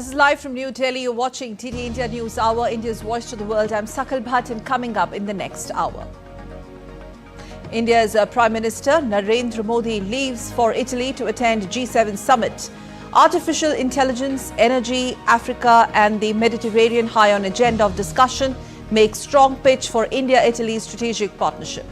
This is live from New Delhi. You're watching TT India News Hour, India's voice to the world. I'm Sakal Bhatt, and coming up in the next hour. India's Prime Minister Narendra Modi leaves for Italy to attend G7 Summit. Artificial intelligence, energy, Africa and the Mediterranean high on agenda of discussion, make strong pitch for India-Italy strategic partnership.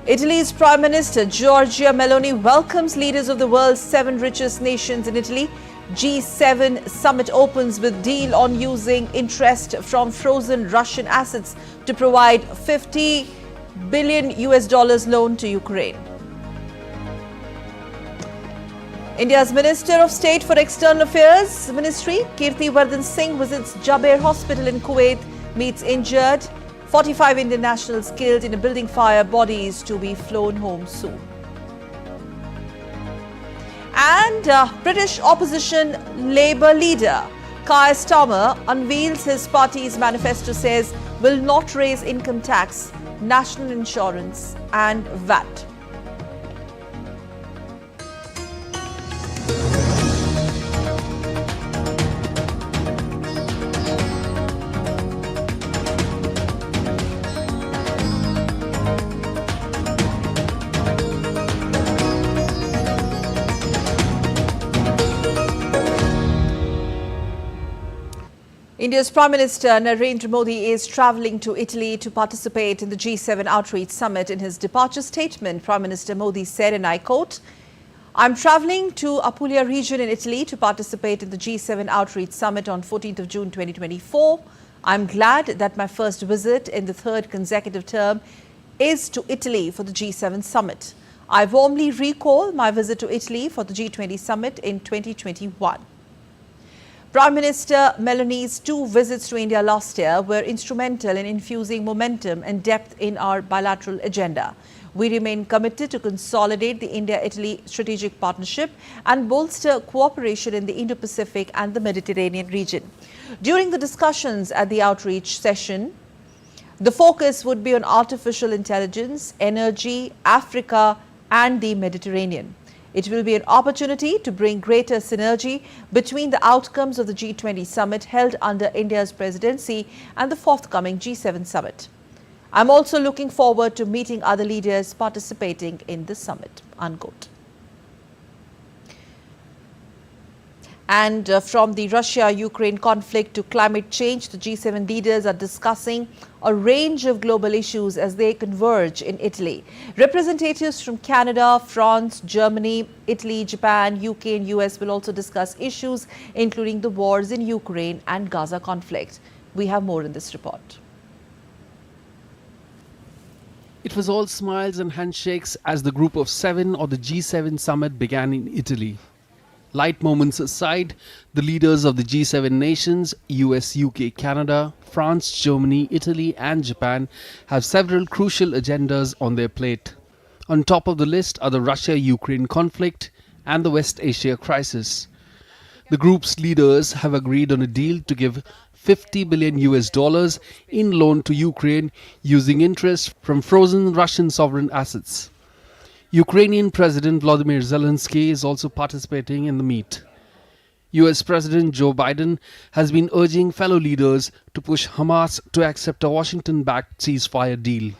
Italy's Prime Minister Giorgia Meloni welcomes leaders of the world's 7 richest nations in Italy. G7 Summit opens with deal on using interest from frozen Russian assets to provide $50 billion loan to Ukraine. India's Minister of State for External Affairs Ministry, Kirti Vardhan Singh, visits Jaber Hospital in Kuwait, meets injured. 45 Indian nationals killed in a building fire, bodies to be flown home soon. And British opposition Labour leader Keir Starmer unveils his party's manifesto, says will not raise income tax, national insurance and VAT. India's Prime Minister Narendra Modi is travelling to Italy to participate in the G7 Outreach Summit. In his departure statement, Prime Minister Modi said, and I quote, "I'm travelling to Puglia region in Italy to participate in the G7 Outreach Summit on 14th of June 2024. I'm glad that my first visit in the 3rd consecutive term is to Italy for the G7 Summit. I warmly recall my visit to Italy for the G20 Summit in 2021. Prime Minister Meloni's 2 visits to India last year were instrumental in infusing momentum and depth in our bilateral agenda. We remain committed to consolidate the India-Italy strategic partnership and bolster cooperation in the Indo-Pacific and the Mediterranean region." During the discussions at the outreach session, the focus would be on artificial intelligence, energy, Africa and the Mediterranean. It will be an opportunity to bring greater synergy between the outcomes of the G20 summit held under India's presidency and the forthcoming G7 summit. I'm also looking forward to meeting other leaders participating in the summit, unquote. And from the Russia-Ukraine conflict to climate change, the G7 leaders are discussing a range of global issues as they converge in Italy. Representatives from Canada, France, Germany, Italy, Japan, UK and US will also discuss issues including the wars in Ukraine and Gaza conflict. We have more in this report. It was all smiles and handshakes as the group of 7 or the G7 summit began in Italy. Light moments aside, the leaders of the G7 nations, US, UK, Canada, France, Germany, Italy and Japan have several crucial agendas on their plate. On top of the list are the Russia-Ukraine conflict and the West Asia crisis. The group's leaders have agreed on a deal to give $50 billion in loan to Ukraine using interest from frozen Russian sovereign assets. Ukrainian President Volodymyr Zelensky is also participating in the meet. US President Joe Biden has been urging fellow leaders to push Hamas to accept a Washington-backed ceasefire deal.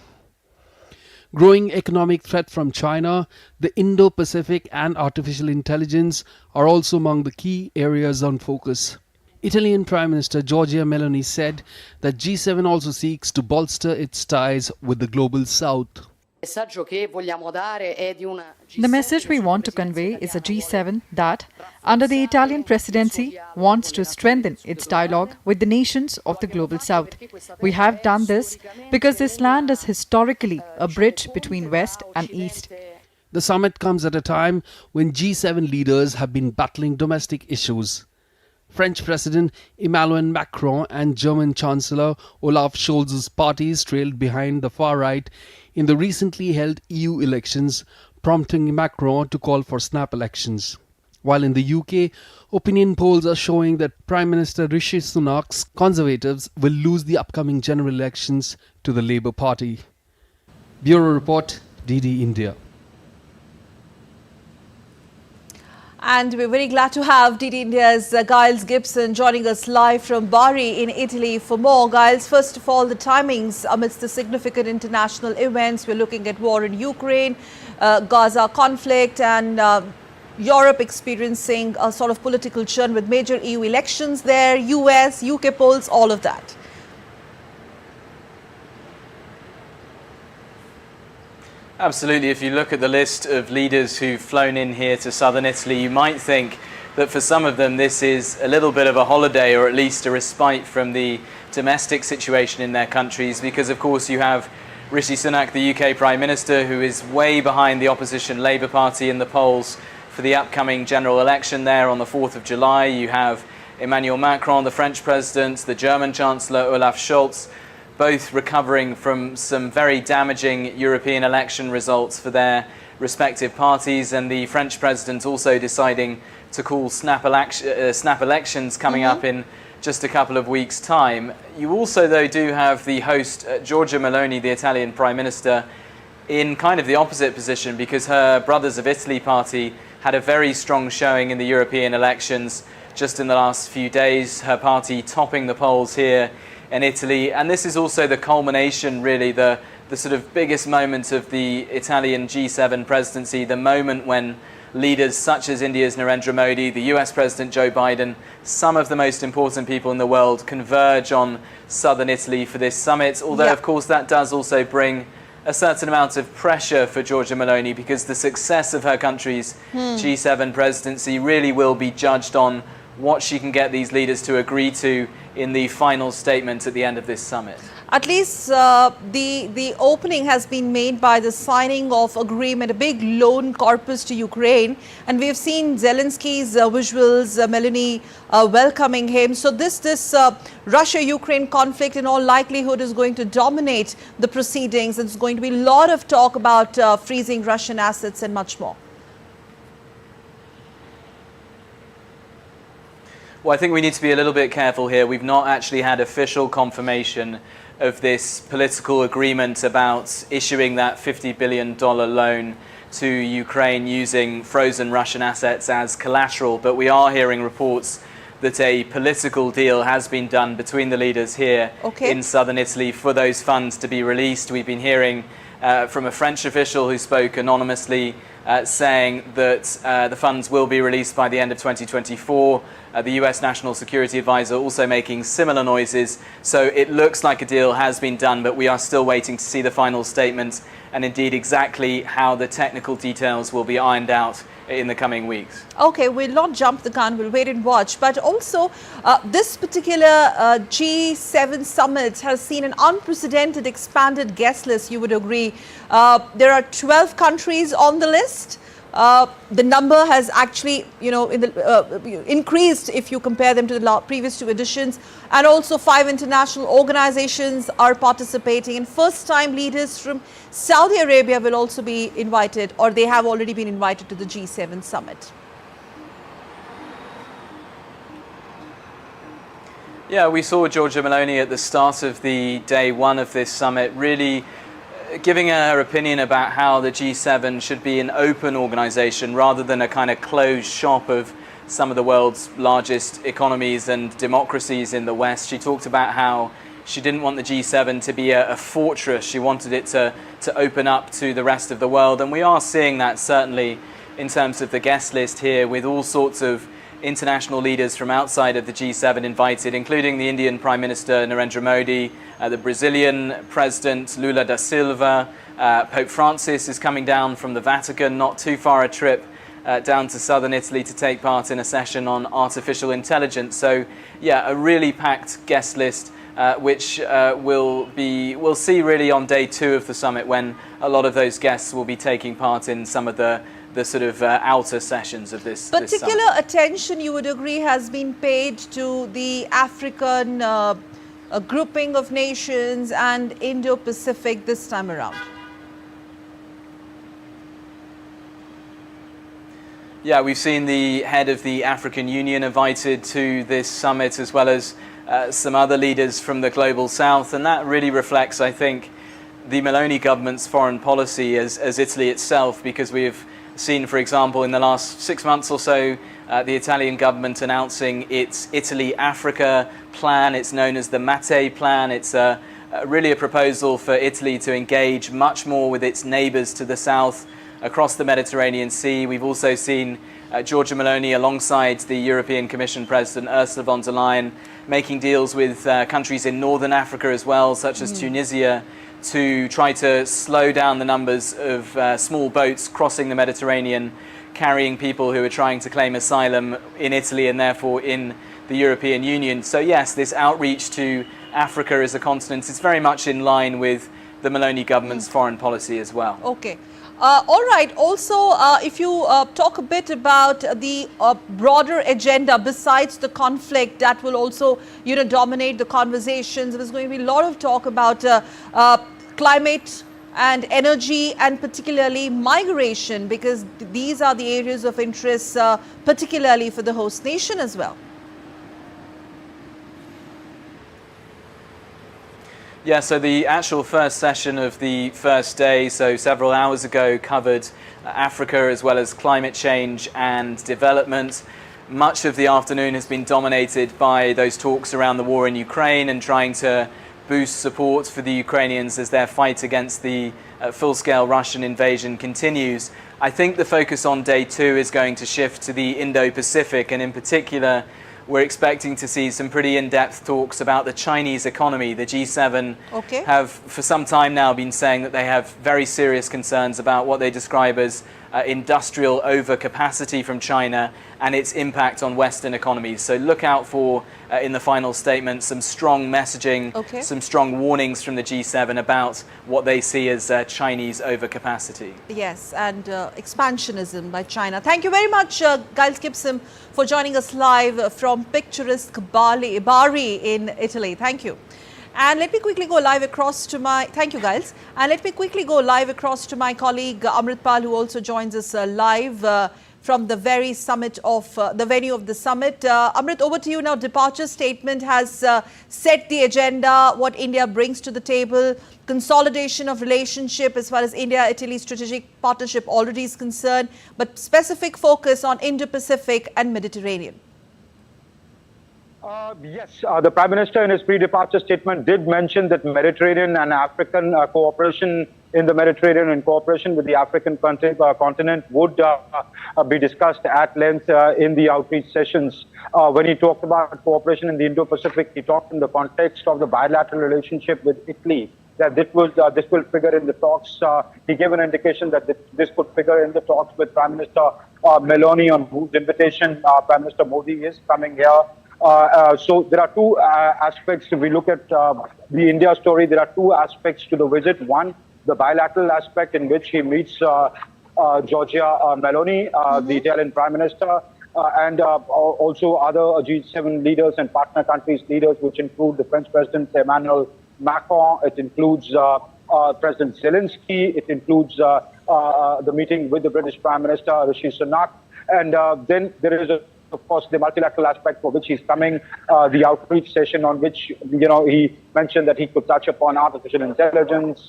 Growing economic threat from China, the Indo-Pacific and artificial intelligence are also among the key areas on focus. Italian Prime Minister Giorgia Meloni said that G7 also seeks to bolster its ties with the global South. The message we want to convey is a G7 that, under the Italian presidency, wants to strengthen its dialogue with the nations of the Global South. We have done this because this land is historically a bridge between West and East. The summit comes at a time when G7 leaders have been battling domestic issues. French President Emmanuel Macron and German Chancellor Olaf Scholz's parties trailed behind the far right in the recently held EU elections, prompting Macron to call for snap elections. While in the UK, opinion polls are showing that Prime Minister Rishi Sunak's Conservatives will lose the upcoming general elections to the Labour Party. Bureau Report, DD India. And we're very glad to have DD India's Giles Gibson joining us live from Bari in Italy for more. Giles, first of all, the timings amidst the significant international events. We're looking at war in Ukraine, Gaza conflict, and Europe experiencing a sort of political churn with major EU elections there, US, UK polls, all of that. Absolutely. If you look at the list of leaders who've flown in here to southern Italy, you might think that for some of them this is a little bit of a holiday, or at least a respite from the domestic situation in their countries, because of course you have Rishi Sunak, the UK Prime Minister, who is way behind the opposition Labour Party in the polls for the upcoming general election there on the 4th of July. You have Emmanuel Macron, the French President, the German Chancellor Olaf Scholz, both recovering from some very damaging European election results for their respective parties, and the French President also deciding to call snap elections coming up in just a couple of weeks' time. You also, though, do have the host, Giorgia Meloni, the Italian Prime Minister, in kind of the opposite position, because her Brothers of Italy party had a very strong showing in the European elections just in the last few days, her party topping the polls here in Italy. And this is also the culmination, really, the sort of biggest moment of the Italian G7 presidency, the moment when leaders such as India's Narendra Modi, the US President Joe Biden, some of the most important people in the world converge on southern Italy for this summit. Although, of course, that does also bring a certain amount of pressure for Giorgia Meloni, because the success of her country's G7 presidency really will be judged on what she can get these leaders to agree to in the final statement at the end of this summit. At least the opening has been made by the signing of agreement, a big loan corpus to Ukraine, and we've seen Zelensky's visuals, Meloni welcoming him. So this Russia-Ukraine conflict in all likelihood is going to dominate the proceedings. There's going to be a lot of talk about freezing Russian assets and much more. Well, I think we need to be a little bit careful here. We've not actually had official confirmation of this political agreement about issuing that $50 billion loan to Ukraine using frozen Russian assets as collateral. But we are hearing reports that a political deal has been done between the leaders here in southern Italy for those funds to be released. We've been hearing from a French official who spoke anonymously saying that the funds will be released by the end of 2024. The US National Security Advisor also making similar noises. So it looks like a deal has been done, but we are still waiting to see the final statement and indeed exactly how the technical details will be ironed out in the coming weeks. Okay, we'll not jump the gun, we'll wait and watch. But also, this particular G7 summit has seen an unprecedented expanded guest list, you would agree. There are 12 countries on the list. The number has actually, increased if you compare them to the previous two editions. And also 5 international organizations are participating. And first-time leaders from Saudi Arabia will also be invited, or they have already been invited to the G7 summit. Yeah, we saw Giorgia Meloni at the start of the day one of this summit really giving her opinion about how the G7 should be an open organization rather than a kind of closed shop of some of the world's largest economies and democracies in the West. She talked about how she didn't want the G7 to be a fortress. She wanted it to open up to the rest of the world. And we are seeing that certainly in terms of the guest list here, with all sorts of international leaders from outside of the G7 invited, including the Indian Prime Minister Narendra Modi, the Brazilian President Lula da Silva. Pope Francis is coming down from the Vatican, not too far a trip down to southern Italy to take part in a session on artificial intelligence. So yeah, a really packed guest list, which we'll see really on day 2 of the summit, when a lot of those guests will be taking part in some of the sort of outer sessions of this particular attention, you would agree, has been paid to the African grouping of nations and Indo-Pacific this time around. Yeah, we've seen the head of the African Union invited to this summit, as well as some other leaders from the global south, and that really reflects, I think, the Meloni government's foreign policy as Italy itself, because we've seen, for example, in the last 6 months or so, the Italian government announcing its Italy-Africa plan. It's known as the Mate plan. It's really a proposal for Italy to engage much more with its neighbours to the south across the Mediterranean Sea. We've also seen Giorgia Meloni alongside the European Commission President Ursula von der Leyen making deals with countries in northern Africa as well, such as Tunisia, to try to slow down the numbers of small boats crossing the Mediterranean, carrying people who are trying to claim asylum in Italy and therefore in the European Union. So yes, this outreach to Africa as a continent is very much in line with the Meloni government's foreign policy as well. Okay. All right. Also, if you talk a bit about the broader agenda besides the conflict that will also, dominate the conversations. There's going to be a lot of talk about climate and energy and particularly migration, because these are the areas of interest, particularly for the host nation as well. Yeah, so the actual first session of the first day, so several hours ago, covered Africa as well as climate change and development. Much of the afternoon has been dominated by those talks around the war in Ukraine and trying to boost support for the Ukrainians as their fight against the full-scale Russian invasion continues. I think the focus on day two is going to shift to the Indo-Pacific, and in particular, we're expecting to see some pretty in-depth talks about the Chinese economy. The G7 have for some time now been saying that they have very serious concerns about what they describe as industrial overcapacity from China and its impact on Western economies. So look out for, in the final statement, some strong messaging, some strong warnings from the G7 about what they see as Chinese overcapacity. Yes, and expansionism by China. Thank you very much, Giles Gibson, for joining us live from picturesque Bari in Italy. Thank you. And let me quickly go live across to my, thank you guys. And let me quickly go live across to my colleague Amritpal, who also joins us live from the very summit of, the venue of the summit. Amrit, over to you now. Departure statement has set the agenda, what India brings to the table, consolidation of relationship as far as India-Italy strategic partnership already is concerned, but specific focus on Indo-Pacific and Mediterranean. Yes, the Prime Minister in his pre-departure statement did mention that Mediterranean and African cooperation in the Mediterranean and cooperation with the African continent would be discussed at length in the outreach sessions. When he talked about cooperation in the Indo-Pacific, he talked in the context of the bilateral relationship with Italy, that this will figure in the talks. He gave an indication that this could figure in the talks with Prime Minister Meloni, on whose invitation Prime Minister Modi is coming here. So there are two aspects. If we look at the India story, there are two aspects to the visit. One, the bilateral aspect in which he meets Giorgia Meloni, the Italian Prime Minister, and also other G7 leaders and partner countries leaders, which include the French President Emmanuel Macron. It includes President Zelensky. It includes the meeting with the British Prime Minister Rishi Sunak. And then there is of course, the multilateral aspect for which he's coming, the outreach session on which, he mentioned that he could touch upon artificial intelligence,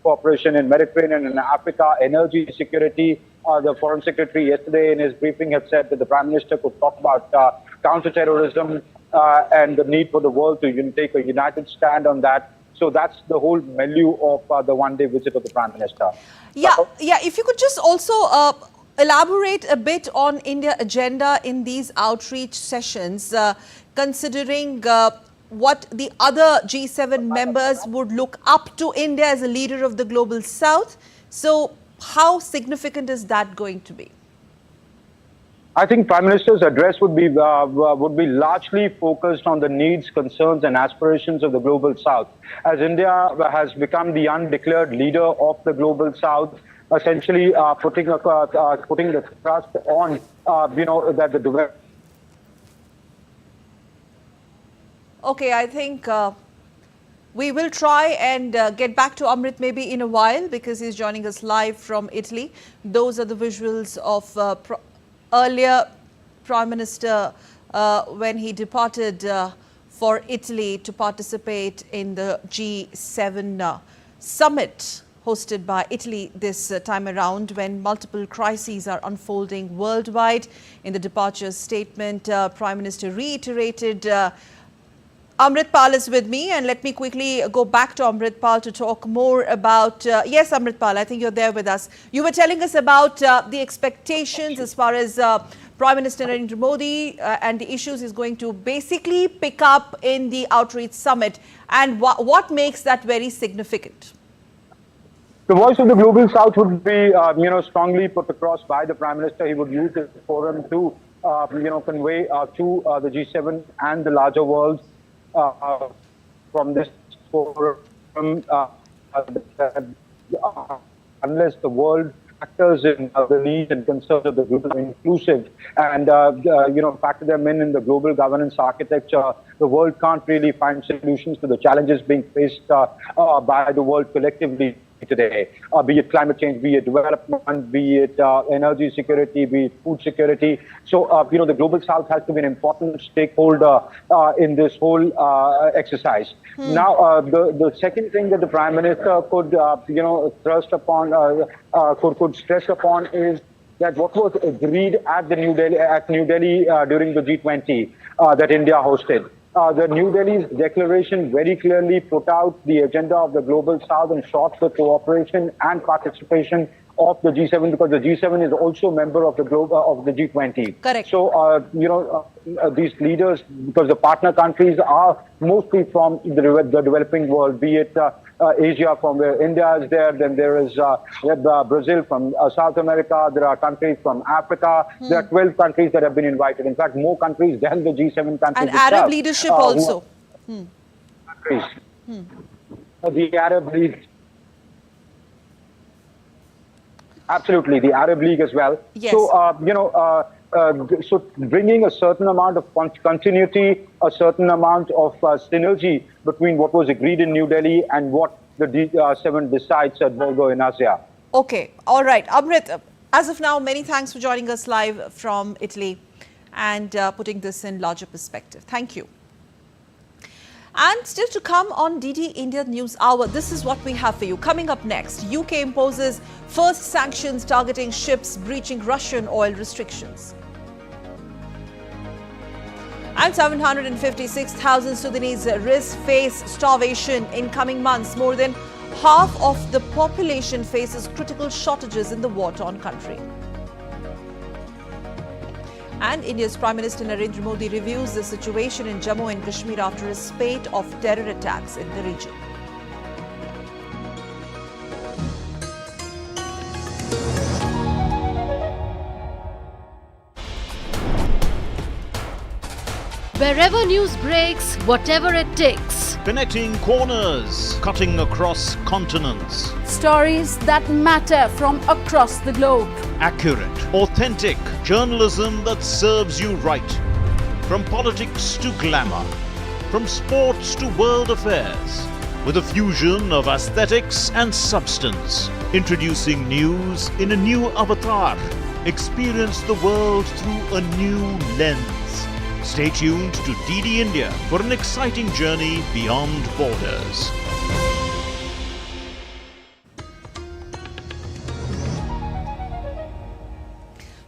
cooperation in Mediterranean and Africa, energy security. The Foreign Secretary yesterday in his briefing had said that the Prime Minister could talk about counterterrorism and the need for the world to take a united stand on that. So that's the whole milieu of the one-day visit of the Prime Minister. Yeah, if you could just also elaborate a bit on India agenda in these outreach sessions, considering what the other G7 members would look up to India as a leader of the global south. So how significant is that going to be? I think Prime Minister's address would be largely focused on the needs, concerns and aspirations of the global south. As India has become the undeclared leader of the global south, essentially putting the trust on, that the... Okay, I think we will try and get back to Amrit maybe in a while, because he's joining us live from Italy. Those are the visuals of earlier Prime Minister when he departed for Italy to participate in the G7 summit hosted by Italy this time around, when multiple crises are unfolding worldwide. In the departure statement, Prime Minister reiterated. Amritpal is with me, and let me quickly go back to Amritpal to talk more about... yes, Amritpal, I think you're there with us. You were telling us about the expectations as far as Prime Minister Narendra Modi and the issues he's going to basically pick up in the Outreach Summit, and what makes that very significant? The voice of the Global South would be, strongly put across by the Prime Minister. He would use this forum to, convey to the G7 and the larger world from this forum, unless the world factors in the needs and concerns of the global inclusive and, factor them in the global governance architecture, the world can't really find solutions to the challenges being faced by the world collectively today, be it climate change, be it development, be it energy security, be it food security. So, the Global South has to be an important stakeholder in this whole exercise. Now, the second thing that the Prime Minister could, thrust upon, could stress upon is that what was agreed at New Delhi during the G20 that India hosted. The New Delhi's declaration very clearly put out the agenda of the Global South and sought the cooperation and participation of the G7, because the G7 is also a member of the G20. Correct. So, these leaders, because the partner countries are mostly from the developing world, be it Asia, from where India is there, then there is Brazil from South America, there are countries from Africa, there are 12 countries that have been invited. In fact, more countries than the G7 countries. And Arab leadership also. The Arab League. Absolutely, the Arab League as well. Yes. So, so bringing a certain amount of continuity, a certain amount of synergy between what was agreed in New Delhi and what the G7 decides at Borgo in Asia. Okay, all right. Amrit, as of now, many thanks for joining us live from Italy and putting this in larger perspective. Thank you. And still to come on DD India News Hour, this is what we have for you. Coming up next, UK imposes first sanctions targeting ships breaching Russian oil restrictions. And 756,000 Sudanese face starvation in coming months. More than half of the population faces critical shortages in the war-torn country. And India's Prime Minister Narendra Modi reviews the situation in Jammu and Kashmir after a spate of terror attacks in the region. Wherever news breaks, whatever it takes. Connecting corners, cutting across continents. Stories that matter from across the globe. Accurate, authentic journalism that serves you right. From politics to glamour, from sports to world affairs, with a fusion of aesthetics and substance. Introducing news in a new avatar. Experience the world through a new lens. Stay tuned to DD India for an exciting journey beyond borders.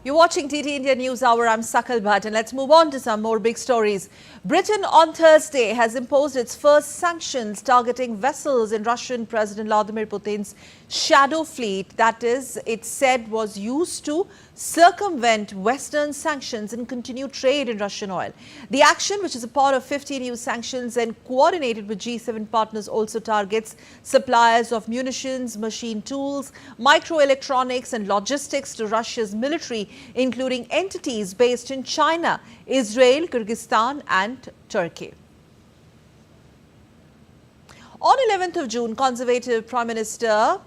You're watching DD India News Hour. I'm Sakal Bhatt, and let's move on to some more big stories. Britain on Thursday has imposed its first sanctions targeting vessels in Russian President Vladimir Putin's shadow fleet. That is, it said was used to circumvent Western sanctions and continue trade in Russian oil. The action, which is a part of 50 new sanctions and coordinated with G7 partners, also targets suppliers of munitions, machine tools, microelectronics and logistics to Russia's military, including entities based in China, Israel, Kyrgyzstan and Turkey. On 11th of June, Conservative Prime Minister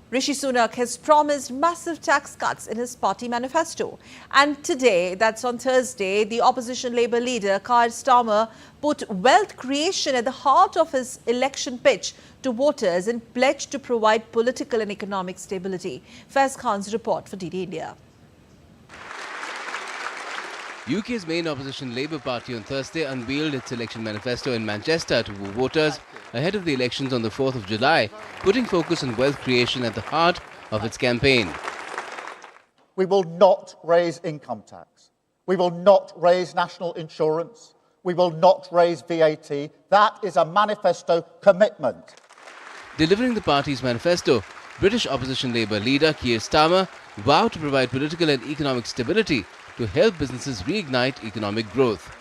Rishi Sunak has promised massive tax cuts in his party manifesto. And today, that's on Thursday, the opposition Labour leader Keir Starmer put wealth creation at the heart of his election pitch to voters and pledged to provide political and economic stability. Faiz Khan's report for DD India. UK's main opposition Labour Party on Thursday unveiled its election manifesto in Manchester to woo voters ahead of the elections on the 4th of July, putting focus on wealth creation at the heart of its campaign. We will not raise income tax. We will not raise national insurance. We will not raise VAT. That is a manifesto commitment. Delivering the party's manifesto, British opposition Labour leader Keir Starmer vowed to provide political and economic stability to help businesses reignite economic growth.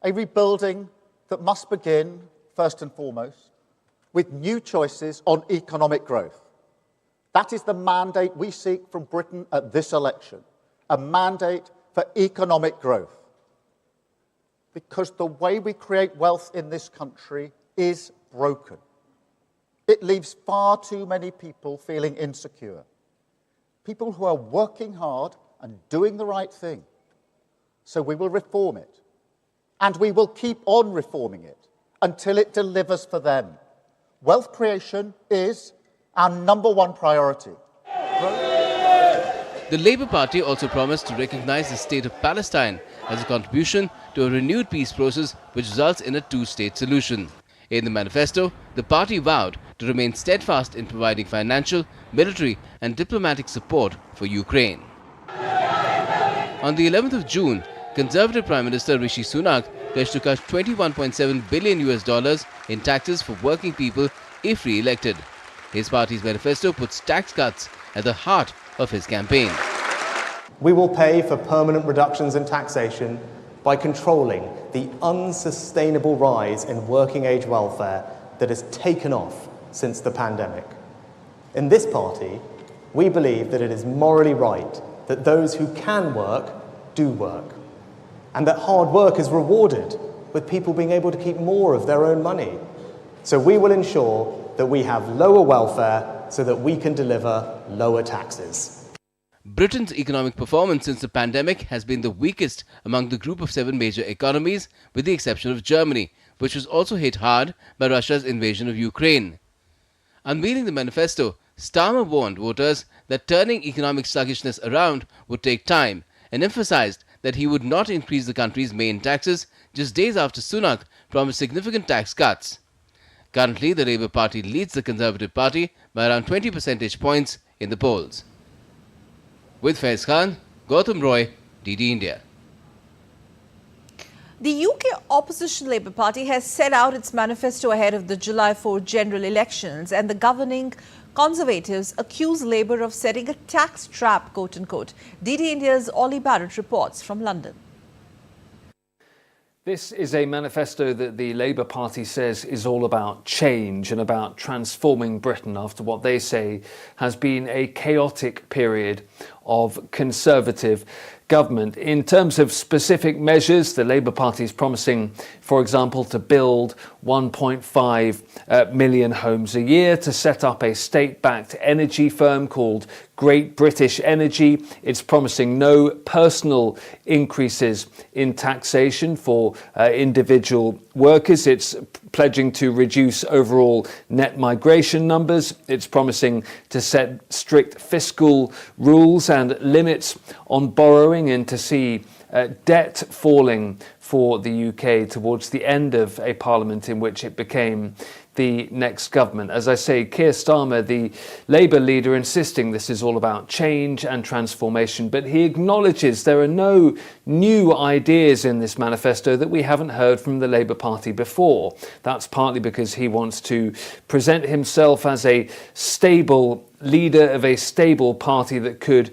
A rebuilding that must begin, first and foremost, with new choices on economic growth. That is the mandate we seek from Britain at this election, a mandate for economic growth. Because the way we create wealth in this country is broken. It leaves far too many people feeling insecure. People who are working hard and doing the right thing. So we will reform it. And we will keep on reforming it until it delivers for them. Wealth creation is our #1 priority. The Labour Party also promised to recognise the state of Palestine as a contribution to a renewed peace process which results in a two-state solution. In the manifesto, the party vowed to remain steadfast in providing financial, military and diplomatic support for Ukraine. On the 11th of June, Conservative Prime Minister Rishi Sunak pledged to cut $21.7 billion in taxes for working people if re-elected. His party's manifesto puts tax cuts at the heart of his campaign. We will pay for permanent reductions in taxation by controlling the unsustainable rise in working age welfare that has taken off since the pandemic. In this party, we believe that it is morally right that those who can work do work, and that hard work is rewarded with people being able to keep more of their own money. So we will ensure that we have lower welfare so that we can deliver lower taxes. Britain's economic performance since the pandemic has been the weakest among the group of 7 major economies, with the exception of Germany, which was also hit hard by Russia's invasion of Ukraine. Unveiling the manifesto, Starmer warned voters that turning economic sluggishness around would take time and emphasized that he would not increase the country's main taxes just days after Sunak promised significant tax cuts. Currently, the Labour Party leads the Conservative Party by around 20 percentage points in the polls. With Faiz Khan, Gautam Roy, DD India. The UK opposition Labour Party has set out its manifesto ahead of the July 4 general elections, and the governing Conservatives accuse Labour of setting a tax trap, quote-unquote. DD India's Ollie Barrett reports from London. This is a manifesto that the Labour Party says is all about change and about transforming Britain after what they say has been a chaotic period of Conservative government. In terms of specific measures, the Labour Party is promising, for example, to build 1.5 million homes a year, to set up a state-backed energy firm called Great British Energy. It's promising no personal increases in taxation for individual workers. It's pledging to reduce overall net migration numbers. It's promising to set strict fiscal rules and limits on borrowing, and to see debt falling for the UK towards the end of a parliament in which it became the next government. As I say, Keir Starmer, the Labour leader, insisting this is all about change and transformation, but he acknowledges there are no new ideas in this manifesto that we haven't heard from the Labour Party before. That's partly because he wants to present himself as a stable leader of a stable party that could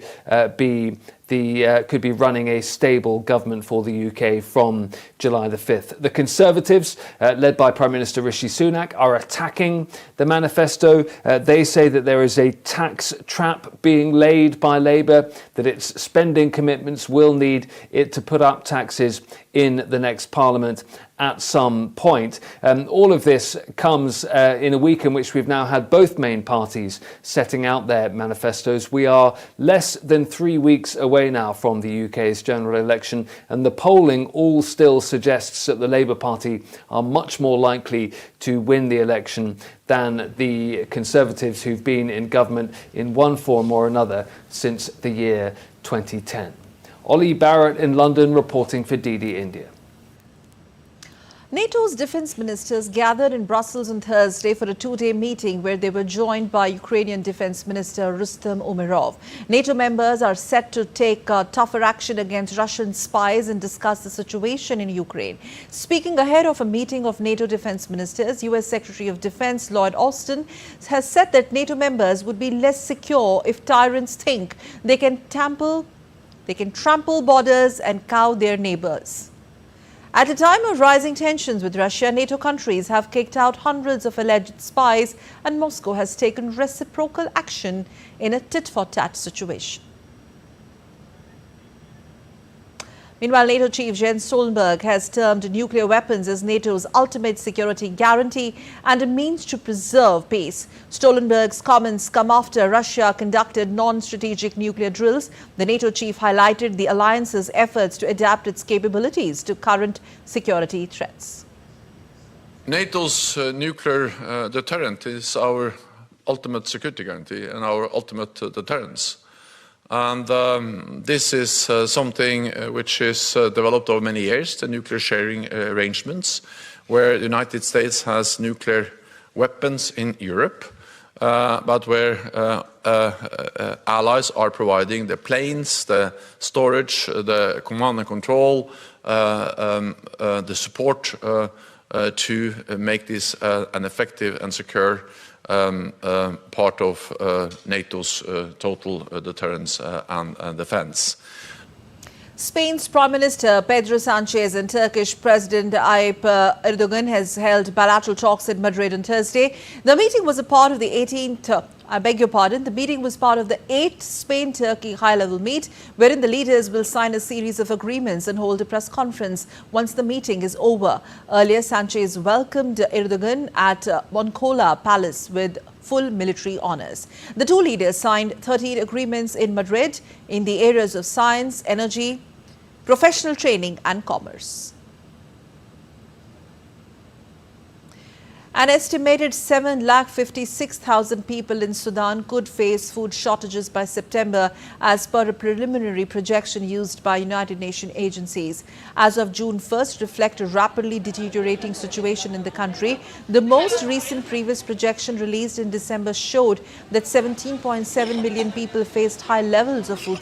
be running a stable government for the UK from July the 5th. The Conservatives, led by Prime Minister Rishi Sunak, are attacking the manifesto. They say that there is a tax trap being laid by Labour, that its spending commitments will need it to put up taxes in the next Parliament at some point. All of this comes in a week in which we've now had both main parties setting out their manifestos. We are less than 3 weeks away now from the UK's general election, and the polling all still suggests that the Labour Party are much more likely to win the election than the Conservatives, who've been in government in one form or another since the year 2010. Ollie Barrett in London reporting for DD India. NATO's defense ministers gathered in Brussels on Thursday for a two-day meeting where they were joined by Ukrainian Defense Minister Rustem Umerov. NATO members are set to take tougher action against Russian spies and discuss the situation in Ukraine. Speaking ahead of a meeting of NATO defense ministers, U.S. Secretary of Defense Lloyd Austin has said that NATO members would be less secure if tyrants think they can trample borders and cow their neighbors. At a time of rising tensions with Russia, NATO countries have kicked out hundreds of alleged spies, and Moscow has taken reciprocal action in a tit-for-tat situation. Meanwhile, NATO Chief Jens Stoltenberg has termed nuclear weapons as NATO's ultimate security guarantee and a means to preserve peace. Stoltenberg's comments come after Russia conducted non-strategic nuclear drills. The NATO chief highlighted the alliance's efforts to adapt its capabilities to current security threats. NATO's nuclear deterrent is our ultimate security guarantee and our ultimate deterrence. And this is something which is developed over many years, the nuclear sharing arrangements, where the United States has nuclear weapons in Europe, but where allies are providing the planes, the storage, the command and control, the support to make this an effective and secure part of NATO's total deterrence and defense. Spain's Prime Minister Pedro Sanchez and Turkish President Tayyip Erdogan has held bilateral talks in Madrid on Thursday. The meeting was a part of the 8th Spain-Turkey high-level meet, wherein the leaders will sign a series of agreements and hold a press conference once the meeting is over. Earlier, Sanchez welcomed Erdogan at Moncloa Palace with full military honors. The two leaders signed 13 agreements in Madrid in the areas of science, energy, professional training and commerce. An estimated 7,56,000 people in Sudan could face food shortages by September, as per a preliminary projection used by United Nations agencies. As of June 1st, reflect a rapidly deteriorating situation in the country. The most recent previous projection released in December showed that 17.7 million people faced high levels of food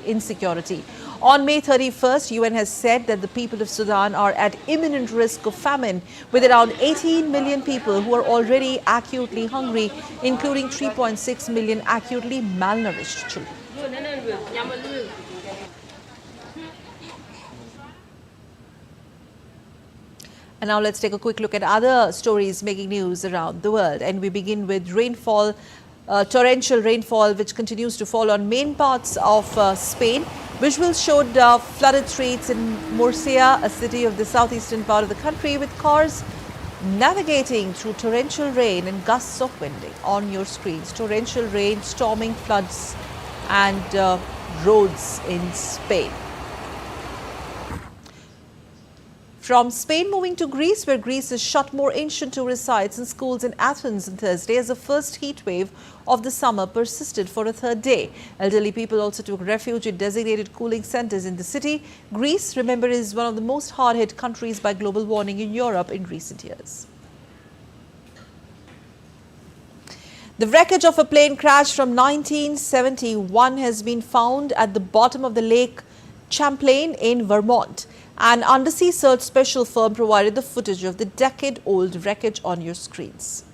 insecurity. On May 31st, UN has said that the people of Sudan are at imminent risk of famine, with around 18 million people who are already acutely hungry, including 3.6 million acutely malnourished children. And now let's take a quick look at other stories making news around the world. And we begin with rainfall, torrential rainfall, which continues to fall on main parts of Spain. Visuals showed flooded streets in Murcia, a city of the southeastern part of the country, with cars navigating through torrential rain and gusts of wind. On your screens, torrential rain, storming floods and roads in Spain. From Spain, moving to Greece, where Greece has shut more ancient tourist sites and schools in Athens on Thursday as the first heat wave of the summer persisted for a third day. Elderly people also took refuge in designated cooling centers in the city. Greece, remember, is one of the most hard-hit countries by global warming in Europe in recent years. The wreckage of a plane crash from 1971 has been found at the bottom of the Lake Champlain in Vermont. An undersea search special firm provided the footage of the decade-old wreckage on your screens.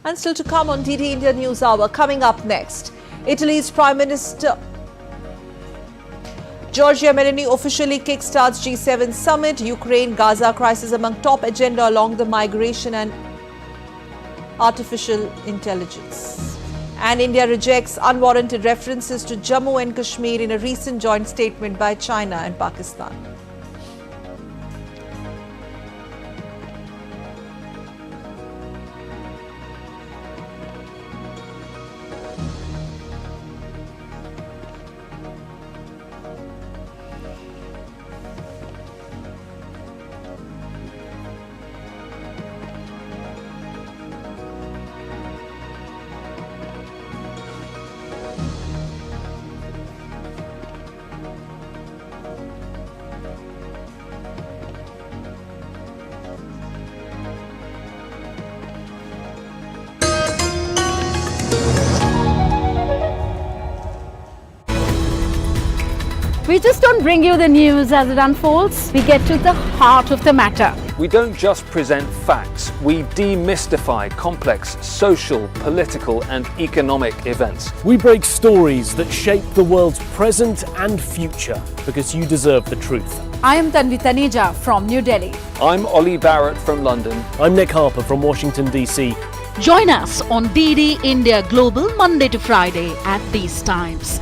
And still to come on DD India News Hour, coming up next, Italy's Prime Minister Giorgia Meloni officially kickstarts G7 Summit. Ukraine-Gaza crisis among top agenda along the migration and artificial intelligence. And India rejects unwarranted references to Jammu and Kashmir in a recent joint statement by China and Pakistan. We just don't bring you the news as it unfolds. We get to the heart of the matter. We don't just present facts, we demystify complex social, political and economic events. We break stories that shape the world's present and future because you deserve the truth. I am Tanvi Taneja from New Delhi. I'm Ollie Barrett from London. I'm Nick Harper from Washington, D.C. Join us on DD India Global Monday to Friday at these times.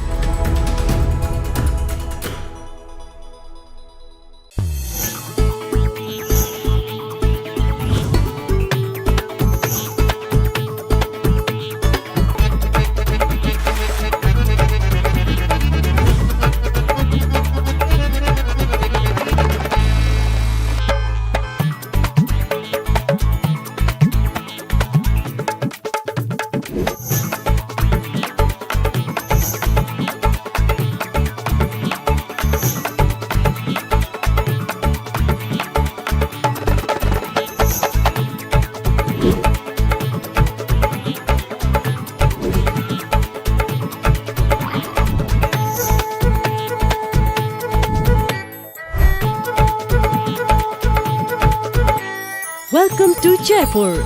Welcome to Jaipur.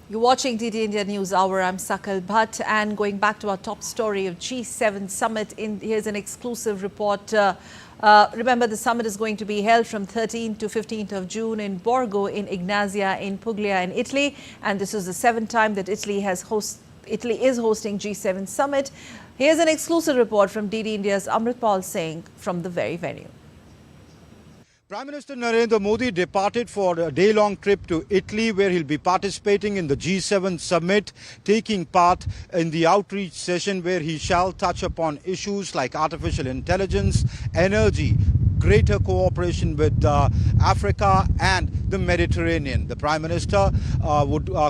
You're watching DD India News Hour. I'm Sakal Bhatt, and going back to our top story of G7 Summit, here's an exclusive report. Remember, the summit is going to be held from 13th to 15th of June in Borgo in Ignazia in Puglia in Italy, and this is the 7th time that Italy is hosting G7 Summit. Here's an exclusive report from DD India's Amritpal Singh from the very venue. Prime Minister Narendra Modi departed for a day-long trip to Italy, where he'll be participating in the G7 summit, taking part in the outreach session where he shall touch upon issues like artificial intelligence, energy, greater cooperation with Africa and the Mediterranean. The Prime Minister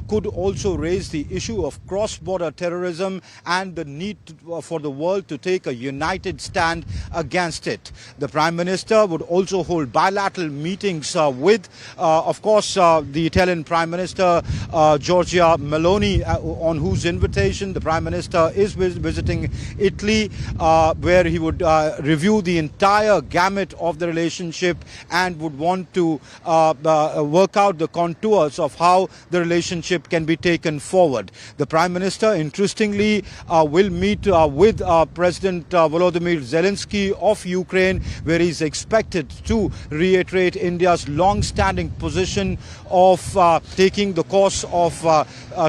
could also raise the issue of cross-border terrorism and the need for the world to take a united stand against it. The Prime Minister would also hold bilateral meetings with, of course, the Italian Prime Minister Giorgia Meloni, on whose invitation the Prime Minister is visiting Italy, where he would review the entire gamut of the relationship and would want to work out the contours of how the relationship can be taken forward. The Prime Minister, interestingly, will meet with President Volodymyr Zelensky of Ukraine, where he is expected to reiterate India's long-standing position of taking the course of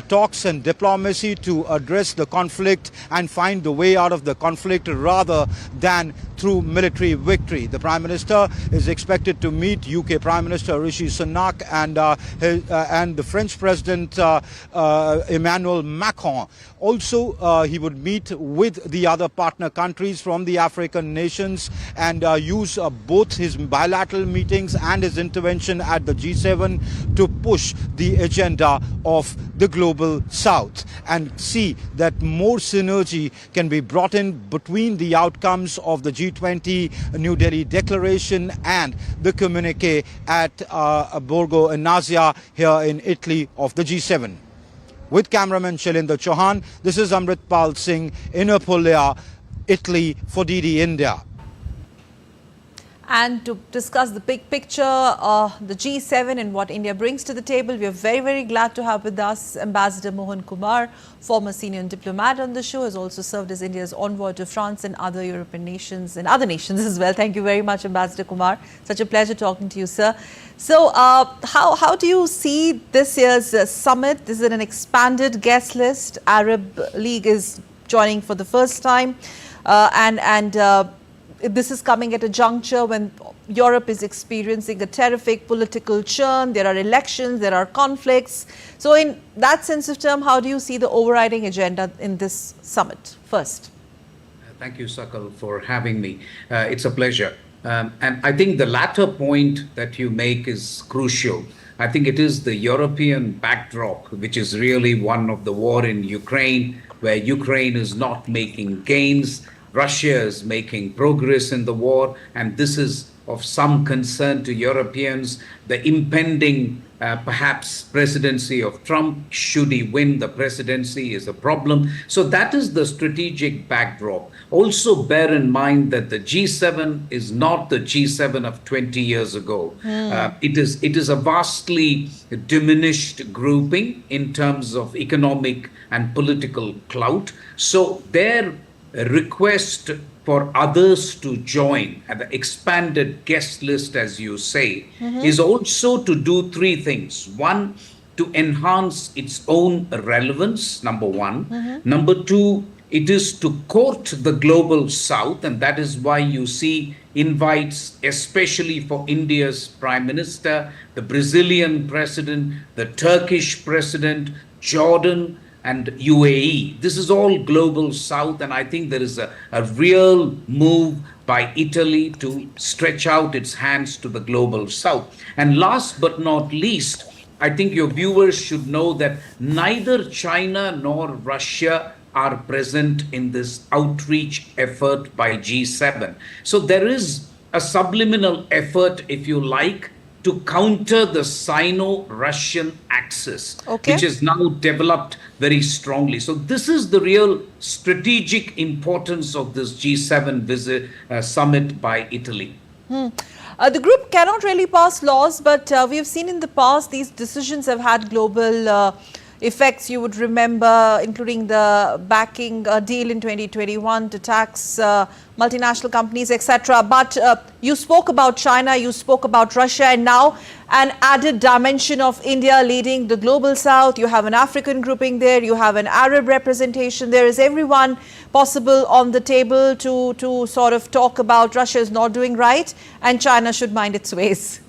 talks and diplomacy to address the conflict and find the way out of the conflict rather than through military victory. The Prime Minister is expected to meet UK Prime Minister Rishi Sunak and the French President Emmanuel Macron. Also, he would meet with the other partner countries from the African nations and use both his bilateral meetings and his intervention at the G7 to push the agenda of the global south and see that more synergy can be brought in between the outcomes of the G20 New Delhi Declaration and the communique at Borgo Ignazia here in Italy of the G7. With cameraman Shailendra Chauhan, this is Amritpal Singh in Puglia, Italy for DD India. and to discuss the big picture, the G7 and what India brings to the table. We are very, very glad to have with us Ambassador Mohan Kumar, former senior diplomat on the show, has also served as India's envoy to France and other European nations and other nations as well. Thank you very much, Ambassador Kumar. Such a pleasure talking to you, sir. So how do you see this year's summit? This is an expanded guest list. Arab League is joining for the first time, this is coming at a juncture when Europe is experiencing a terrific political churn. There are elections, there are conflicts. So in that sense of term, how do you see the overriding agenda in this summit first? Thank you, Sakal, for having me. It's a pleasure. And I think the latter point that you make is crucial. I think it is the European backdrop, which is really one of the war in Ukraine, where Ukraine is not making gains. Russia is making progress in the war, and this is of some concern to Europeans. The impending, perhaps, presidency of Trump, should he win the presidency, is a problem. So that is the strategic backdrop. Also bear in mind that the G7 is not the G7 of 20 years ago. It is a vastly diminished grouping in terms of economic and political clout. So their request for others to join at the expanded guest list, as you say, is also to do three things. One, to enhance its own relevance, number one. Number two, it is to court the global south, and that is why you see invites, especially for India's Prime Minister, the Brazilian President, the Turkish President, Jordan, and UAE. This is all global south, and I think there is a real move by Italy to stretch out its hands to the global south. And last but not least, I think your viewers should know that neither China nor Russia are present in this outreach effort by G7. So there is a subliminal effort, if you like, to counter the Sino-Russian axis, which is now developed very strongly. So this is the real strategic importance of this G7 visit summit by Italy. The group cannot really pass laws, but we have seen in the past these decisions have had global effects. You would remember, including the backing deal in 2021 to tax multinational companies, etc. But you spoke about China, you spoke about Russia, and now an added dimension of India leading the global south. You have an African grouping there, you have an Arab representation. There is everyone possible on the table to sort of talk about Russia is not doing right and China should mind its ways.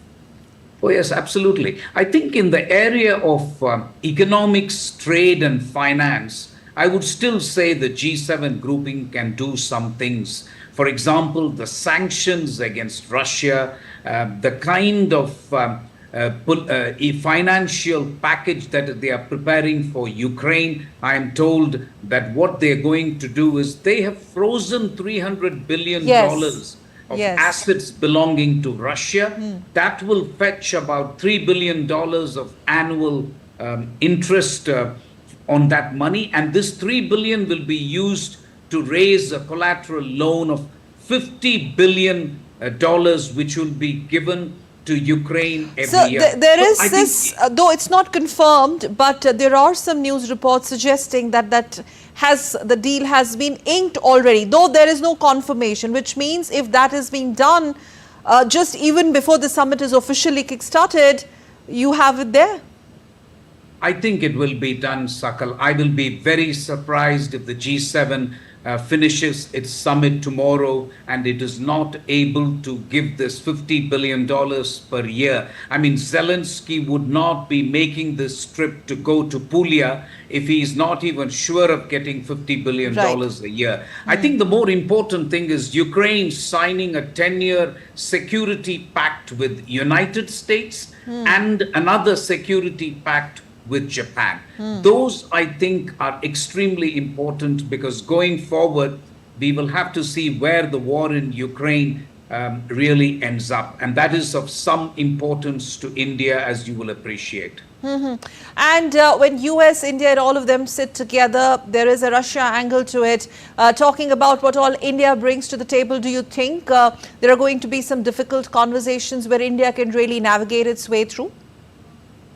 Oh, yes, absolutely. I think in the area of economics, trade and finance, I would still say the G7 grouping can do some things. For example, the sanctions against Russia, the kind of financial package that they are preparing for Ukraine. I am told that what they're going to do is they have frozen $300 billion. Of assets belonging to Russia. That will fetch about $3 billion of annual interest on that money. And this $3 billion will be used to raise a collateral loan of $50 billion, which will be given to Ukraine every year. So there is this, though it's not confirmed, but there are some news reports suggesting that the deal has been inked already, though there is no confirmation, which means if that is being done just even before the summit is officially kick-started, you have it there. I think it will be done, Sakal. I will be very surprised if the G7 finishes its summit tomorrow and it is not able to give this $50 billion per year. I mean, Zelensky would not be making this trip to go to Puglia if he is not even sure of getting $50 billion a year. I think the more important thing is Ukraine signing a 10-year security pact with United States and another security pact with Japan. Those, I think, are extremely important because going forward, we will have to see where the war in Ukraine really ends up. And that is of some importance to India, as you will appreciate. And when US, India and all of them sit together, there is a Russia angle to it, talking about what all India brings to the table. Do you think there are going to be some difficult conversations where India can really navigate its way through?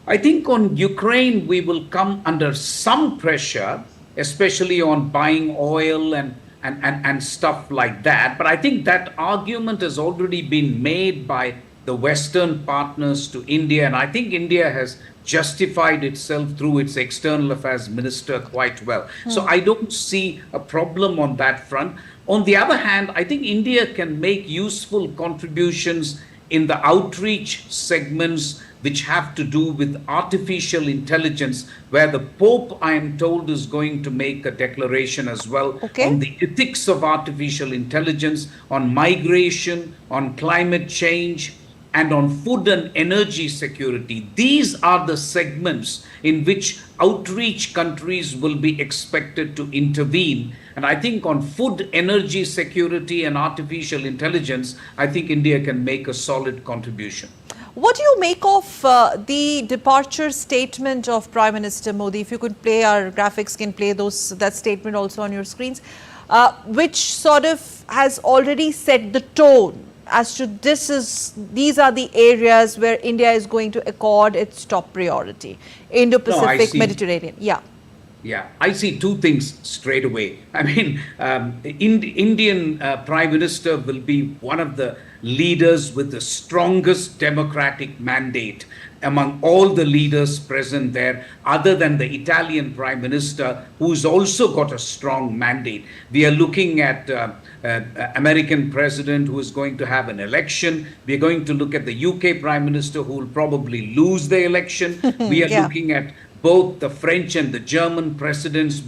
I think on Ukraine, we will come under some pressure, especially on buying oil and stuff like that. But I think that argument has already been made by the Western partners to India. And I think India has justified itself through its external affairs minister quite well. So I don't see a problem on that front. On the other hand, I think India can make useful contributions in the outreach segments which have to do with artificial intelligence, where the Pope, I am told, is going to make a declaration as well on the ethics of artificial intelligence, on migration, on climate change, and on food and energy security. These are the segments in which outreach countries will be expected to intervene. And I think on food, energy security and artificial intelligence, I think India can make a solid contribution. What do you make of the departure statement of Prime Minister Modi? If you could play, our graphics can play that statement also on your screens, which sort of has already set the tone as to these are the areas where India is going to accord its top priority. Indo-Pacific, Mediterranean. Yeah, I see two things straight away. I mean, Indian Prime Minister will be one of the leaders with the strongest democratic mandate among all the leaders present there, other than the Italian Prime Minister, who's also got a strong mandate. We are looking at American President who is going to have an election. We are going to look at the UK Prime Minister who will probably lose the election. We are looking at both the French and the German presidents,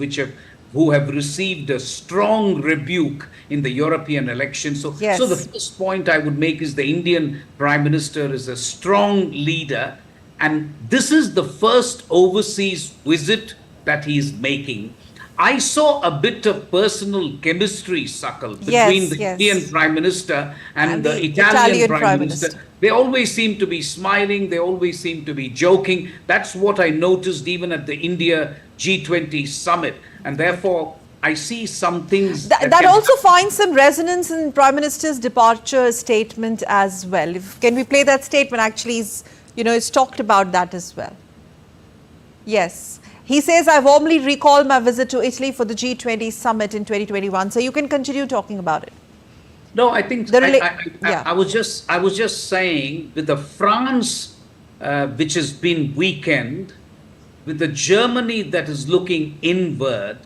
who have received a strong rebuke in the European elections. So the first point I would make is the Indian Prime Minister is a strong leader, and this is the first overseas visit that he is making. I saw a bit of personal chemistry, Sakal, between the Indian Prime Minister and the Italian Prime Minister. They always seem to be smiling. They always seem to be joking. That's what I noticed even at the India G20 summit. And therefore, I see some things that also finds some resonance in Prime Minister's departure statement as well. Can we play that statement? Actually, it's talked about that as well. Yes. He says, I warmly recall my visit to Italy for the G20 summit in 2021. So you can continue talking about it. No, I think I was just saying, with the France, which has been weakened, with the Germany that is looking inward,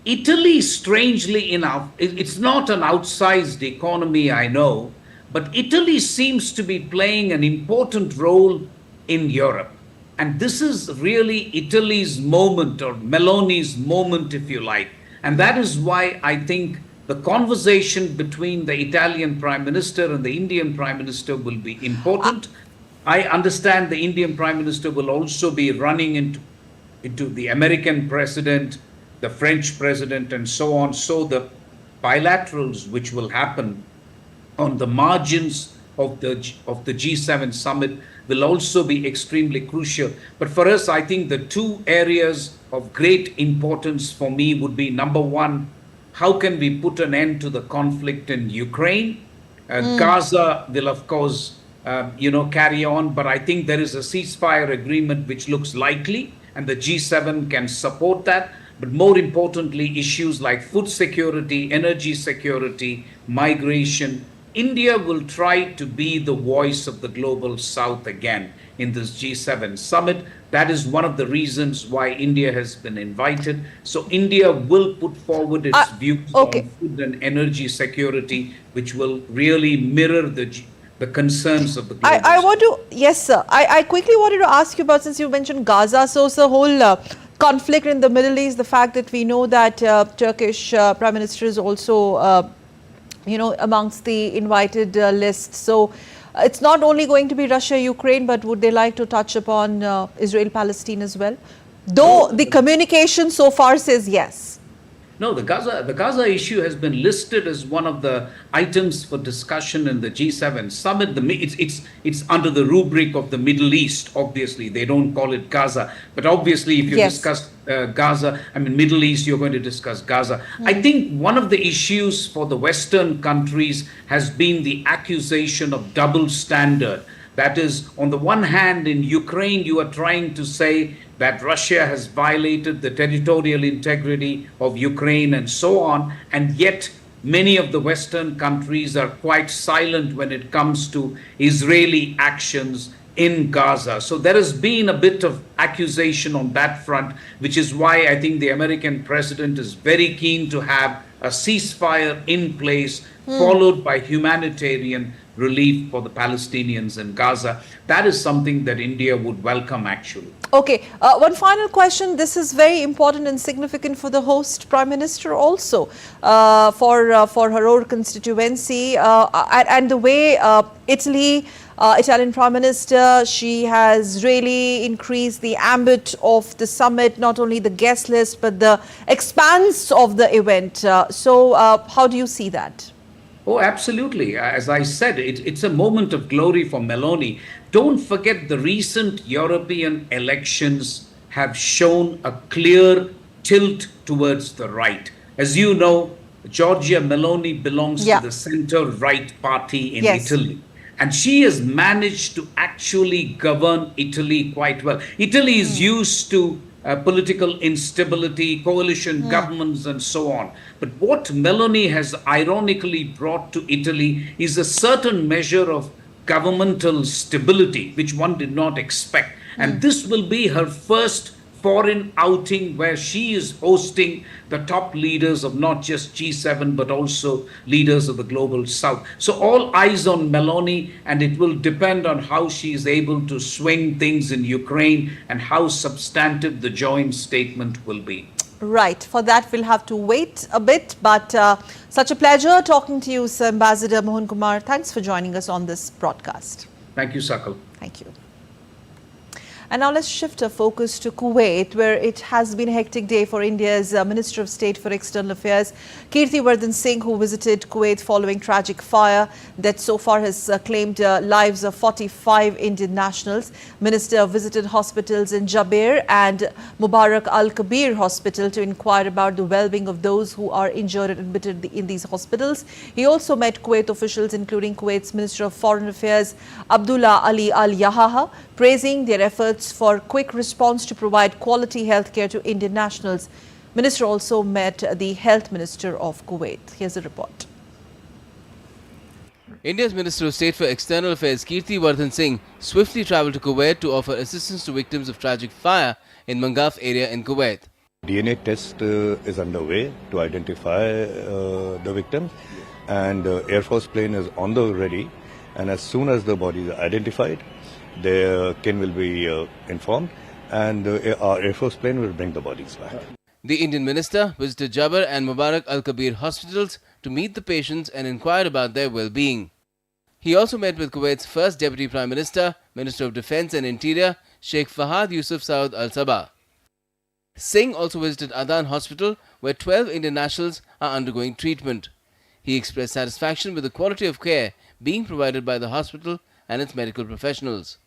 Italy, strangely enough, it's not an outsized economy, I know, but Italy seems to be playing an important role in Europe. And this is really Italy's moment, or Meloni's moment, if you like. And that is why I think the conversation between the Italian Prime Minister and the Indian Prime Minister will be important. I understand the Indian Prime Minister will also be running into the American President, the French President, and so on. So the bilaterals which will happen on the margins of the G7 summit will also be extremely crucial. But for us, I think the two areas of great importance for me would be, number one, how can we put an end to the conflict in Ukraine? Gaza will, of course, carry on, but I think there is a ceasefire agreement which looks likely, and the G7 can support that. But more importantly, issues like food security, energy security, migration. India will try to be the voice of the global south again in this G7 summit. That is one of the reasons why India has been invited. So India will put forward its views on food and energy security, which will really mirror the concerns of the global south. Yes, sir. I quickly wanted to ask you about, since you mentioned Gaza, so it's the whole conflict in the Middle East, the fact that we know that Turkish Prime Minister is also amongst the invited list. So it's not only going to be Russia, Ukraine, but would they like to touch upon Israel, Palestine as well? Though the communication so far says yes. No, the Gaza issue has been listed as one of the items for discussion in the G7 summit. It's under the rubric of the Middle East. Obviously, they don't call it Gaza, but obviously, if you discuss Gaza, Middle East, you're going to discuss Gaza. I think one of the issues for the Western countries has been the accusation of double standard. That is, on the one hand, in Ukraine, you are trying to say that Russia has violated the territorial integrity of Ukraine and so on, and yet many of the Western countries are quite silent when it comes to Israeli actions in Gaza. So there has been a bit of accusation on that front, which is why I think the American president is very keen to have a ceasefire in place, followed by humanitarian relief for the Palestinians in Gaza. That is something that India would welcome, actually. Okay, one final question. This is very important and significant for the host Prime Minister also, for her own constituency, and the way Italian Prime Minister, she has really increased the ambit of the summit, not only the guest list, but the expanse of the event. So how do you see that? Oh, absolutely. As I said, it's a moment of glory for Meloni. Don't forget the recent European elections have shown a clear tilt towards the right. As you know, Giorgia Meloni belongs to the center-right party in Italy. And she has managed to actually govern Italy quite well. Italy is used to political instability, coalition governments, and so on. But what Meloni has ironically brought to Italy is a certain measure of governmental stability, which one did not expect. And this will be her first foreign outing where she is hosting the top leaders of not just G7, but also leaders of the global south. So all eyes on Meloni, and it will depend on how she is able to swing things in Ukraine and how substantive the joint statement will be. Right. For that, we'll have to wait a bit. But such a pleasure talking to you, Sir Ambassador Mohan Kumar. Thanks for joining us on this broadcast. Thank you, Sakal. Thank you. And now let's shift our focus to Kuwait, where it has been a hectic day for India's Minister of State for External Affairs, Kirti Vardhan Singh, who visited Kuwait following tragic fire that so far has claimed lives of 45 Indian nationals. Minister visited hospitals in Jaber and Mubarak Al-Kabir Hospital to inquire about the well-being of those who are injured and admitted in these hospitals. He also met Kuwait officials, including Kuwait's Minister of Foreign Affairs, Abdullah Ali Al-Yahaha, praising their efforts for quick response to provide quality health care to Indian nationals. Minister also met the Health Minister of Kuwait. Here's a report. India's Minister of State for External Affairs, Kirti Vardhan Singh, swiftly travelled to Kuwait to offer assistance to victims of tragic fire in Mangaf area in Kuwait. DNA test is underway to identify the victims, and Air Force plane is on the ready, and as soon as the bodies are identified, their kin will be informed, and our Air Force plane will bring the bodies back. The Indian minister visited Jaber and Mubarak Al-Kabir hospitals to meet the patients and inquire about their well-being. He also met with Kuwait's first Deputy Prime Minister, Minister of Defence and Interior, Sheikh Fahad Yusuf Saud Al-Sabah. Singh also visited Adan Hospital, where 12 Indian nationals are undergoing treatment. He expressed satisfaction with the quality of care being provided by the hospital and its medical professionals.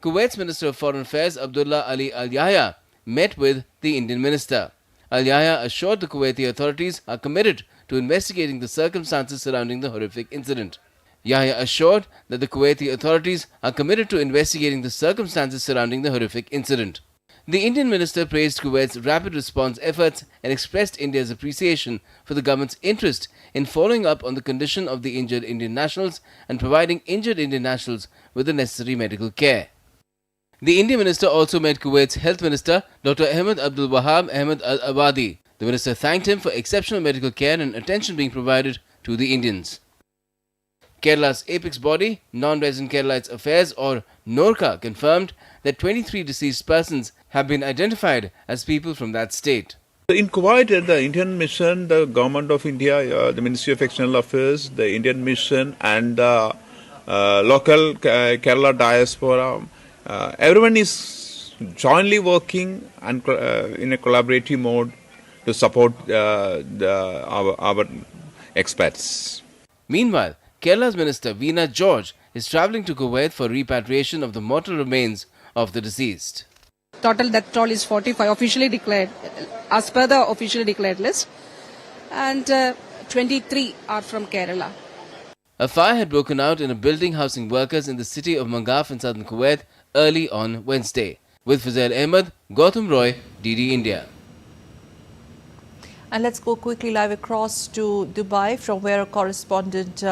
Kuwait's Minister of Foreign Affairs, Abdullah Ali Al-Yahya, met with the Indian minister. Al-Yahya assured the Kuwaiti authorities are committed to investigating the circumstances surrounding the horrific incident. Yahya assured that the Kuwaiti authorities are committed to investigating the circumstances surrounding the horrific incident. The Indian minister praised Kuwait's rapid response efforts and expressed India's appreciation for the government's interest in following up on the condition of the injured Indian nationals and providing injured Indian nationals with the necessary medical care. The Indian minister also met Kuwait's Health Minister, Dr. Ahmed Abdul Wahab Ahmed Al-Abadi. The minister thanked him for exceptional medical care and attention being provided to the Indians. Kerala's apex body, Non-Resident Keralites Affairs or NORCA, confirmed that 23 deceased persons have been identified as people from that state. In Kuwait, the Indian mission, the Government of India, the Ministry of External Affairs, the Indian mission and the local Kerala diaspora, everyone is jointly working and in a collaborative mode to support our expats. Meanwhile, Kerala's Minister Veena George is travelling to Kuwait for repatriation of the mortal remains of the deceased. Total death toll is 45, officially declared, as per the officially declared list, and 23 are from Kerala. A fire had broken out in a building housing workers in the city of Mangaf in southern Kuwait early on Wednesday. With Fuzail Ahmed, Gautam Roy, DD India. And let's go quickly live across to Dubai, from where our correspondent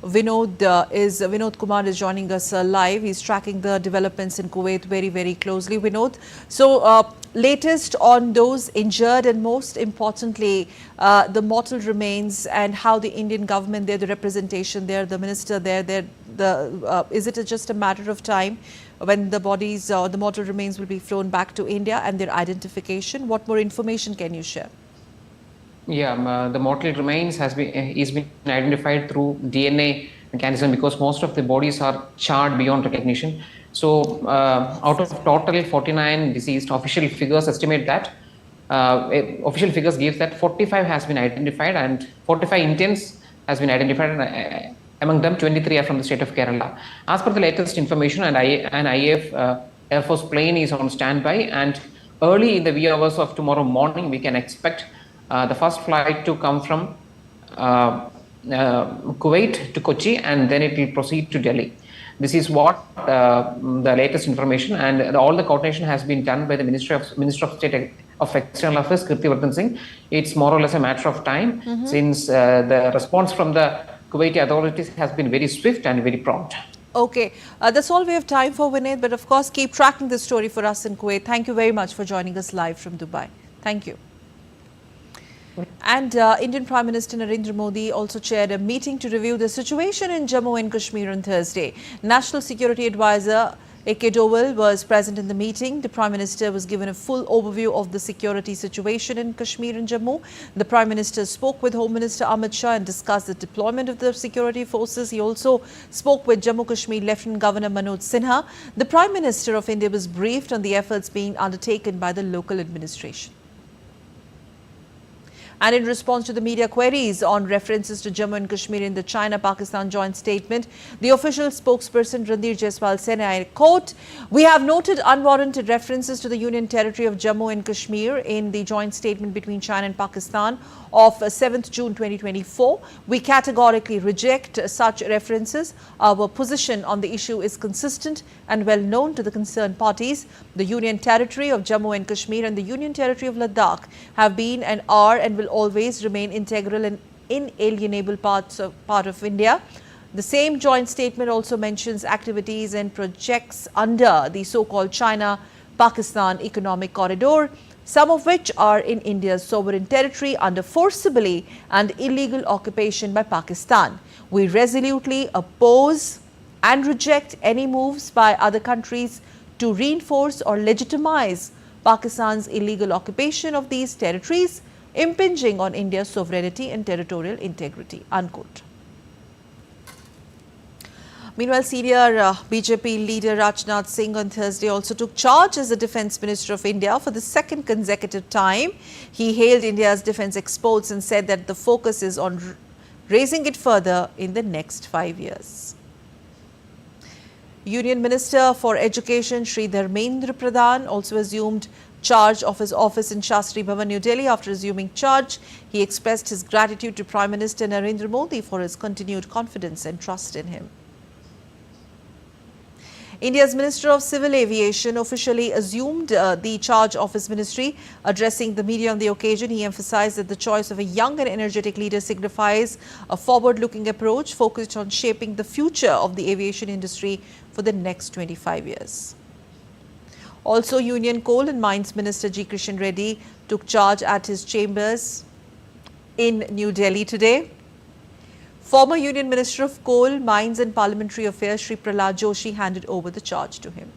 Vinod Kumar is joining us live. He's tracking the developments in Kuwait very, very closely. Vinod, so latest on those injured, and most importantly, the mortal remains, and how the Indian government there, the representation there, the minister there, is it just a matter of time when the bodies or the mortal remains will be flown back to India, and their identification? What more information can you share? Yeah, the mortal remains is been identified through DNA mechanism, because most of the bodies are charred beyond recognition. So out of total 49 deceased, official figures estimate that, official figures give that 45 has been identified and 45 Indians has been identified, and among them 23 are from the state of Kerala. As per the latest information, an IAF Air Force plane is on standby, and early in the wee hours of tomorrow morning we can expect the first flight to come from Kuwait to Kochi, and then it will proceed to Delhi. This is what the latest information, and all the coordination has been done by the Minister of State of External Affairs, Kirti Vardhan Singh. It's more or less a matter of time, since the response from the Kuwaiti authorities has been very swift and very prompt. Okay, that's all we have time for, Vinay, but of course keep tracking this story for us in Kuwait. Thank you very much for joining us live from Dubai. Thank you. And Indian Prime Minister Narendra Modi also chaired a meeting to review the situation in Jammu and Kashmir on Thursday. National Security Advisor A.K. Doval was present in the meeting. The Prime Minister was given a full overview of the security situation in Kashmir and Jammu. The Prime Minister spoke with Home Minister Amit Shah and discussed the deployment of the security forces. He also spoke with Jammu Kashmir Lieutenant Governor Manoj Sinha. The Prime Minister of India was briefed on the efforts being undertaken by the local administration. And in response to the media queries on references to Jammu and Kashmir in the China-Pakistan joint statement, the official spokesperson Randir Jaiswal said, I quote, "We have noted unwarranted references to the Union Territory of Jammu and Kashmir in the joint statement between China and Pakistan of 7th June 2024. We categorically reject such references. Our position on the issue is consistent and well known to the concerned parties. The Union Territory of Jammu and Kashmir and the Union Territory of Ladakh have been and are and will always remain integral and inalienable part of India." The same joint statement also mentions activities and projects under the so-called China-Pakistan Economic Corridor, some of which are in India's sovereign territory under forcibly and illegal occupation by Pakistan. We resolutely oppose and reject any moves by other countries to reinforce or legitimize Pakistan's illegal occupation of these territories, impinging on India's sovereignty and territorial integrity, unquote. Meanwhile, senior BJP leader Rajnath Singh on Thursday also took charge as the Defence Minister of India for the second consecutive time. He hailed India's defence exports and said that the focus is on raising it further in the next 5 years. Union Minister for Education Shri Dharmendra Pradhan also assumed charge of his office in Shastri Bhavan, New Delhi. After assuming charge, he expressed his gratitude to Prime Minister Narendra Modi for his continued confidence and trust in him. India's Minister of Civil Aviation officially assumed the charge of his ministry. Addressing the media on the occasion, he emphasized that the choice of a young and energetic leader signifies a forward-looking approach focused on shaping the future of the aviation industry for the next 25 years. Also, Union Coal and Mines Minister G. Kishan Reddy took charge at his chambers in New Delhi today. Former Union Minister of Coal, Mines and Parliamentary Affairs Shri Prahlad Joshi handed over the charge to him.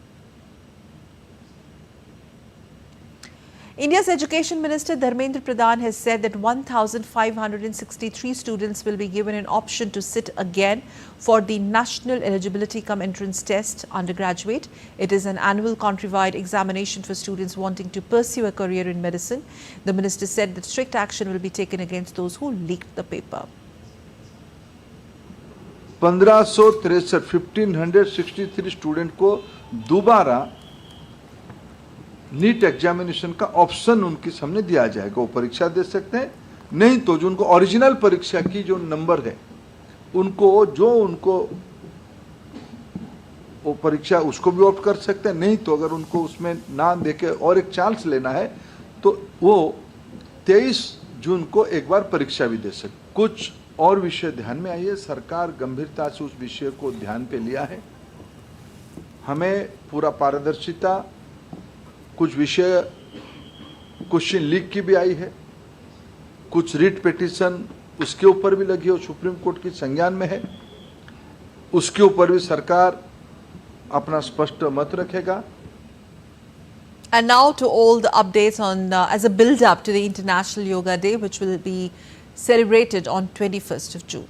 India's Education Minister Dharmendra Pradhan has said that 1,563 students will be given an option to sit again for the National Eligibility Cum Entrance Test undergraduate. It is an annual countrywide examination for students wanting to pursue a career in medicine. The minister said that strict action will be taken against those who leaked the paper. 1563 student को दोबारा NEET examination का option उनके सामने दिया जाएगा। वो परीक्षा दे सकते हैं, नहीं तो जो उनको ओरिजिनल परीक्षा की जो नंबर है उनको वो परीक्षा उसको भी ऑप्ट कर सकते हैं, नहीं तो अगर उनको उसमें ना देके और एक चांस लेना है तो वो 23 जून को एक बार परीक्षा भी दे सकते। कुछ और विषय ध्यान में आइए, सरकार गंभीरता से उस विषय को ध्यान पे लिया है। हमें पूरा पारदर्शिता, कुछ विषय क्वेश्चन लीक की भी आई है, कुछ रिट पिटीशन उसके ऊपर भी लगी हो, सुप्रीम कोर्ट की संज्ञान में है, उसके ऊपर भी सरकार अपना स्पष्ट मत रखेगा। And now to all the updates on as a build-up to the International Yoga Day, which will be celebrated on 21st of June.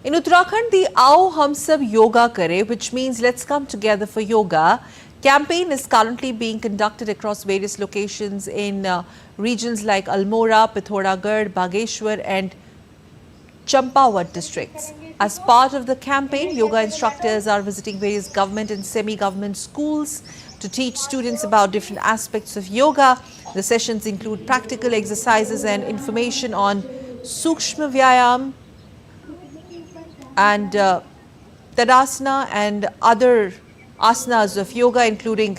In Uttarakhand, the Aao Hum Sab Yoga Kare, which means let's come together for yoga, campaign is currently being conducted across various locations in regions like Almora, Pithoragarh, Bageshwar and Champawat districts. As part of the campaign, yoga instructors are visiting various government and semi-government schools to teach students about different aspects of yoga. The sessions include practical exercises and information on Sukshma Vyayam and Tadasana and other asanas of yoga, including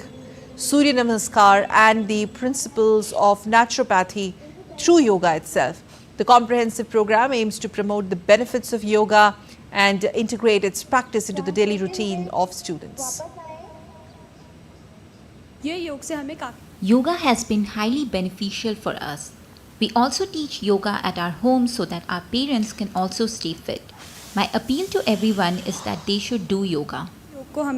Surya Namaskar and the principles of naturopathy through yoga itself. The comprehensive program aims to promote the benefits of yoga and integrate its practice into the daily routine of students. Yoga has been highly beneficial for us. We also teach yoga at our homes so that our parents can also stay fit. My appeal to everyone is that they should do yoga. Well,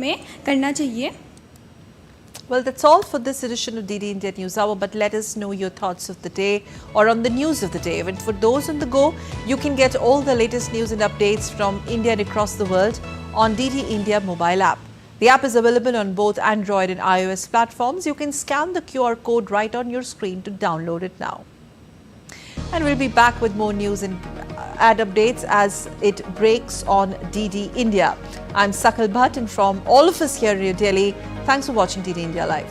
that's all for this edition of DD India News Hour, but let us know your thoughts of the day or on the news of the day. And for those on the go, you can get all the latest news and updates from India and across the world on DD India mobile app. The app is available on both Android and iOS platforms. You can scan the QR code right on your screen to download it now. And we'll be back with more news and ad updates as it breaks on DD India. I'm Sakal Bhatt, and from all of us here in New Delhi, thanks for watching DD India Live.